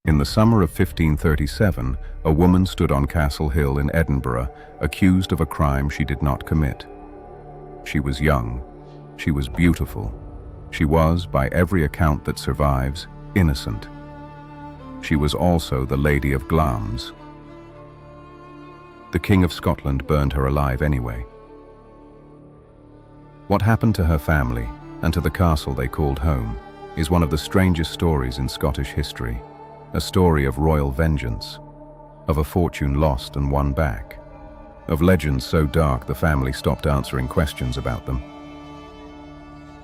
In the summer of 1537, a woman stood on Castle Hill in Edinburgh, accused of a crime she did not commit. She was young. She was beautiful. She was, by every account that survives, innocent. She was also the Lady of Glamis. The King of Scotland burned her alive anyway. What happened to her family, and to the castle they called home, is one of the strangest stories in Scottish history. A story of royal vengeance, of a fortune lost and won back, of legends so dark the family stopped answering questions about them.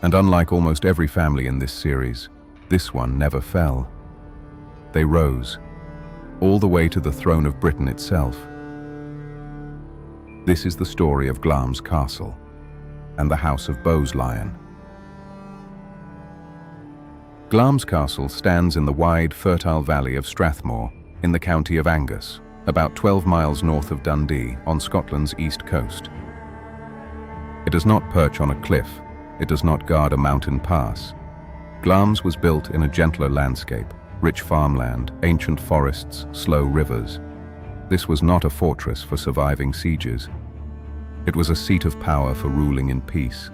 And unlike almost every family in this series, this one never fell. They rose, all the way to the throne of Britain itself. This is the story of Glamis Castle and the House of Bowes-Lyon. Glamis Castle stands in the wide, fertile valley of Strathmore in the county of Angus, about 12 miles north of Dundee on Scotland's east coast. It does not perch on a cliff. It does not guard a mountain pass. Glamis was built in a gentler landscape, rich farmland, ancient forests, slow rivers. This was not a fortress for surviving sieges. It was a seat of power for ruling in peace.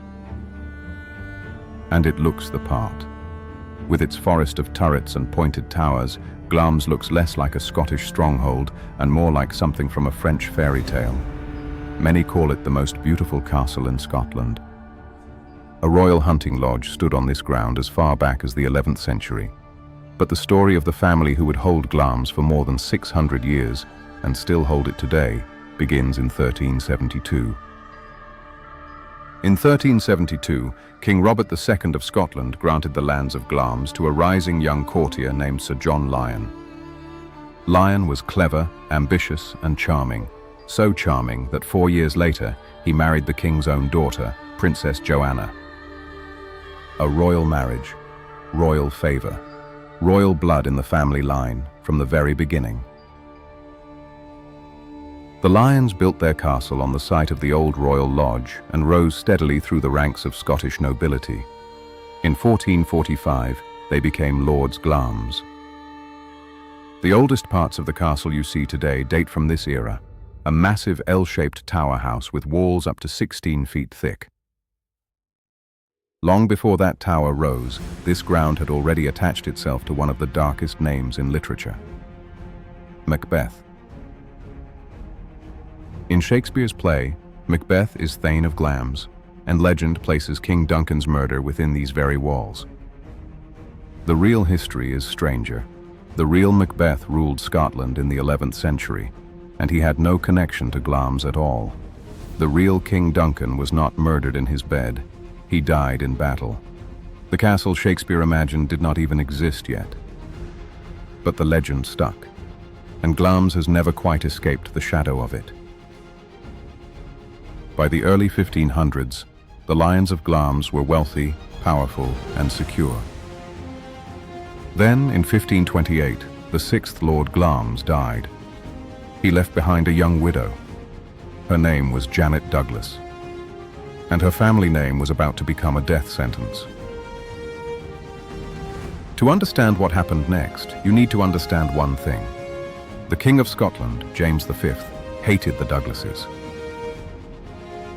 And it looks the part. With its forest of turrets and pointed towers, Glamis looks less like a Scottish stronghold and more like something from a French fairy tale. Many call it the most beautiful castle in Scotland. A royal hunting lodge stood on this ground as far back as the 11th century. But the story of the family who would hold Glamis for more than 600 years and still hold it today begins in 1372. In 1372, King Robert II of Scotland granted the lands of Glamis to a rising young courtier named Sir John Lyon. Lyon was clever, ambitious, and charming, so charming that 4 years later he married the king's own daughter, Princess Joanna. A royal marriage, royal favor, royal blood in the family line from the very beginning. The Lyons built their castle on the site of the old royal lodge and rose steadily through the ranks of Scottish nobility. In 1445, they became Lords Glamis. The oldest parts of the castle you see today date from this era, a massive L-shaped tower house with walls up to 16 feet thick. Long before that tower rose, this ground had already attached itself to one of the darkest names in literature: Macbeth. In Shakespeare's play, Macbeth is Thane of Glamis, and legend places King Duncan's murder within these very walls. The real history is stranger. The real Macbeth ruled Scotland in the 11th century, and he had no connection to Glamis at all. The real King Duncan was not murdered in his bed. He died in battle. The castle Shakespeare imagined did not even exist yet. But the legend stuck, and Glamis has never quite escaped the shadow of it. By the early 1500s, the Lyons of Glamis were wealthy, powerful, and secure. Then, in 1528, the 6th Lord Glamis died. He left behind a young widow. Her name was Janet Douglas, and her family name was about to become a death sentence. To understand what happened next, you need to understand one thing. The King of Scotland, James V, hated the Douglases.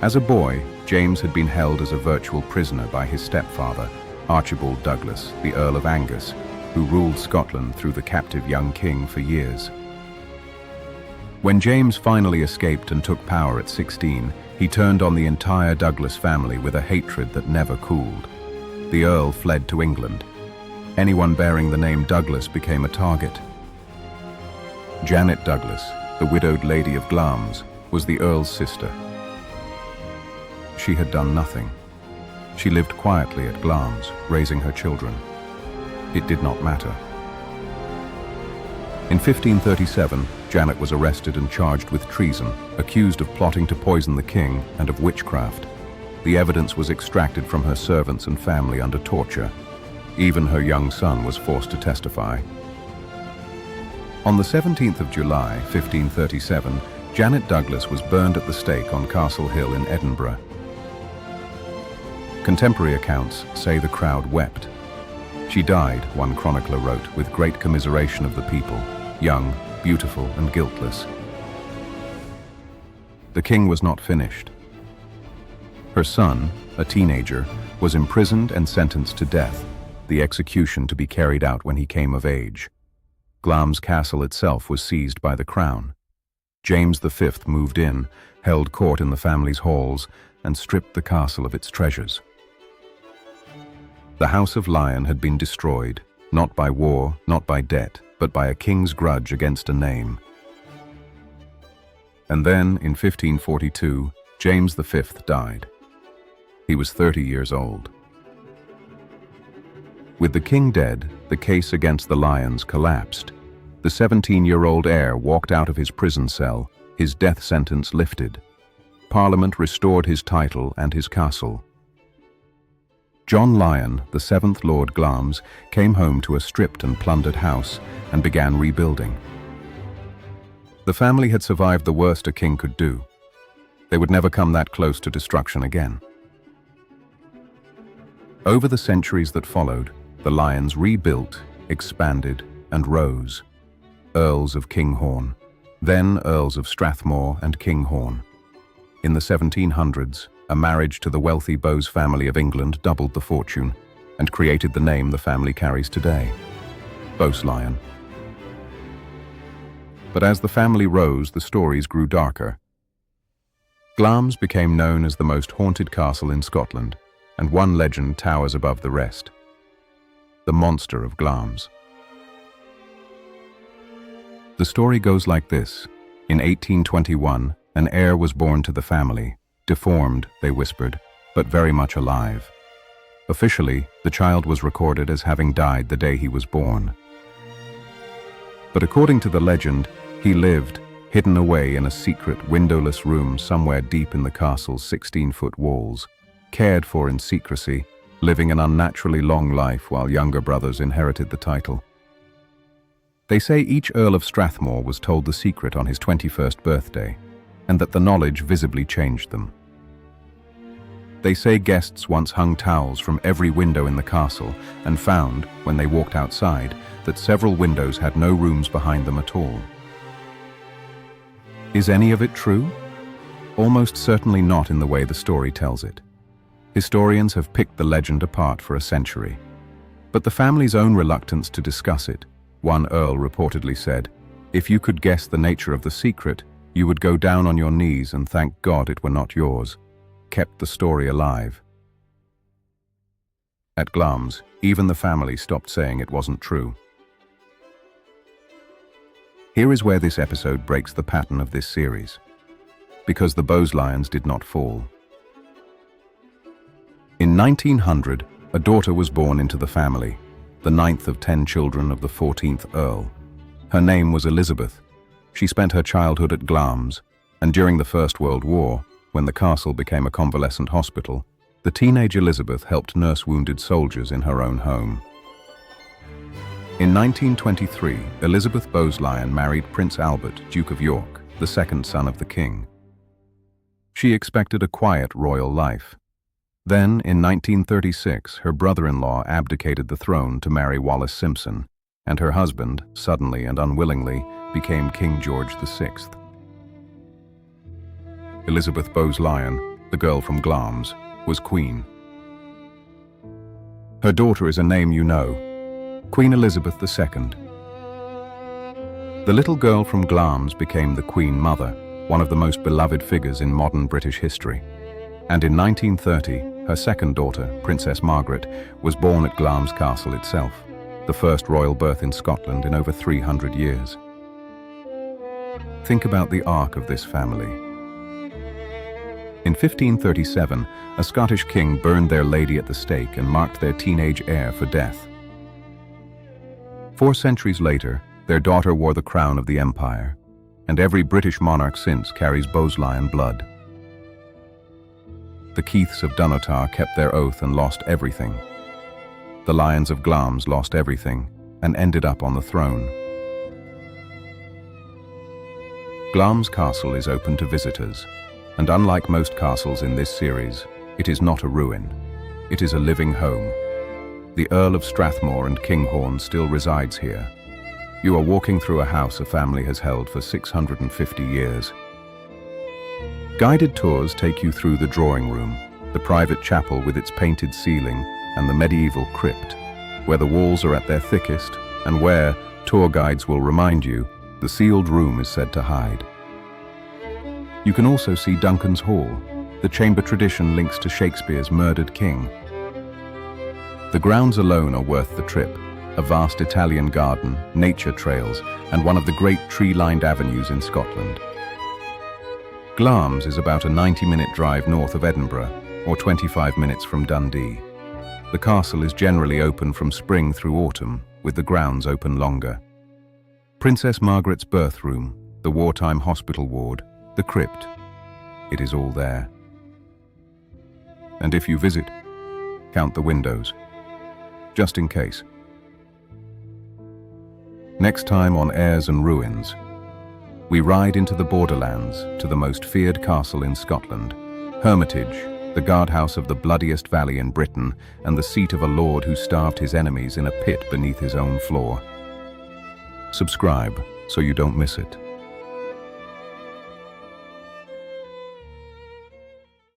As a boy, James had been held as a virtual prisoner by his stepfather, Archibald Douglas, the Earl of Angus, who ruled Scotland through the captive young king for years. When James finally escaped and took power at 16, he turned on the entire Douglas family with a hatred that never cooled. The Earl fled to England. Anyone bearing the name Douglas became a target. Janet Douglas, the widowed Lady of Glamis, was the Earl's sister. She had done nothing. She lived quietly at Glamis, raising her children. It did not matter. In 1537, Janet was arrested and charged with treason, accused of plotting to poison the king and of witchcraft. The evidence was extracted from her servants and family under torture. Even her young son was forced to testify. On the 17th of July, 1537, Janet Douglas was burned at the stake on Castle Hill in Edinburgh. Contemporary accounts say the crowd wept. She died, one chronicler wrote, with great commiseration of the people, young, beautiful, and guiltless. The king was not finished. Her son, a teenager, was imprisoned and sentenced to death, the execution to be carried out when he came of age. Glamis Castle itself was seized by the crown. James V moved in, held court in the family's halls, and stripped the castle of its treasures. The House of Lyon had been destroyed, not by war, not by debt, but by a king's grudge against a name. And then, in 1542, James V died. He was 30 years old. With the king dead, the case against the Lyons collapsed. The 17-year-old heir walked out of his prison cell, his death sentence lifted. Parliament restored his title and his castle. John Lyon, the 7th Lord Glamis, came home to a stripped and plundered house and began rebuilding. The family had survived the worst a king could do. They would never come that close to destruction again. Over the centuries that followed, the Lyons rebuilt, expanded, and rose. Earls of Kinghorn, then Earls of Strathmore and Kinghorn. In the 1700s, a marriage to the wealthy Bowes family of England doubled the fortune and created the name the family carries today, Bowes-Lyon. But as the family rose, the stories grew darker. Glamis became known as the most haunted castle in Scotland, and one legend towers above the rest: the Monster of Glamis. The story goes like this. In 1821, an heir was born to the family, deformed, they whispered, but very much alive. Officially, the child was recorded as having died the day he was born. But according to the legend, he lived, hidden away in a secret, windowless room somewhere deep in the castle's 16-foot walls, cared for in secrecy, living an unnaturally long life while younger brothers inherited the title. They say each Earl of Strathmore was told the secret on his 21st birthday, and that the knowledge visibly changed them. They say guests once hung towels from every window in the castle and found, when they walked outside, that several windows had no rooms behind them at all. Is any of it true? Almost certainly not in the way the story tells it. Historians have picked the legend apart for a century. But the family's own reluctance to discuss it, one earl reportedly said, if you could guess the nature of the secret, you would go down on your knees and thank God it were not yours, kept the story alive. At Glamis, even the family stopped saying it wasn't true. Here is where this episode breaks the pattern of this series. Because the Bowes-Lyons did not fall. In 1900, a daughter was born into the family, the 9th of 10 children of the 14th Earl. Her name was Elizabeth. She spent her childhood at Glamis, and during the First World War, when the castle became a convalescent hospital, the teenage Elizabeth helped nurse wounded soldiers in her own home. In 1923, Elizabeth Bowes-Lyon married Prince Albert, Duke of York, the second son of the king. She expected a quiet royal life. Then, in 1936, her brother-in-law abdicated the throne to marry Wallis Simpson, and her husband, suddenly and unwillingly, became King George VI. Elizabeth Bowes-Lyon, the girl from Glamis, was queen. Her daughter is a name you know, Queen Elizabeth II. The little girl from Glamis became the Queen Mother, one of the most beloved figures in modern British history. And in 1930, her second daughter, Princess Margaret, was born at Glamis Castle itself, the first royal birth in Scotland in over 300 years. Think about the arc of this family. In 1537, a Scottish king burned their lady at the stake and marked their teenage heir for death. 4 centuries later, their daughter wore the crown of the empire, and every British monarch since carries Bowes-Lyon blood. The Keiths of Dunnottar kept their oath and lost everything. The Lyons of Glamis lost everything and ended up on the throne. Glamis Castle is open to visitors, and unlike most castles in this series, it is not a ruin. It is a living home. The Earl of Strathmore and Kinghorn still resides here. You are walking through a house a family has held for 650 years. Guided tours take you through the drawing room, the private chapel with its painted ceiling, and the medieval crypt, where the walls are at their thickest, and where, tour guides will remind you, the sealed room is said to hide. You can also see Duncan's Hall. The chamber tradition links to Shakespeare's murdered king. The grounds alone are worth the trip. A vast Italian garden, nature trails, and one of the great tree-lined avenues in Scotland. Glamis is about a 90-minute drive north of Edinburgh, or 25 minutes from Dundee. The castle is generally open from spring through autumn, with the grounds open longer. Princess Margaret's birth room, the wartime hospital ward, the crypt. It is all there. And if you visit, count the windows, just in case. Next time on Heirs and Ruins, we ride into the borderlands to the most feared castle in Scotland, Hermitage, the guardhouse of the bloodiest valley in Britain and the seat of a lord who starved his enemies in a pit beneath his own floor. Subscribe so you don't miss it.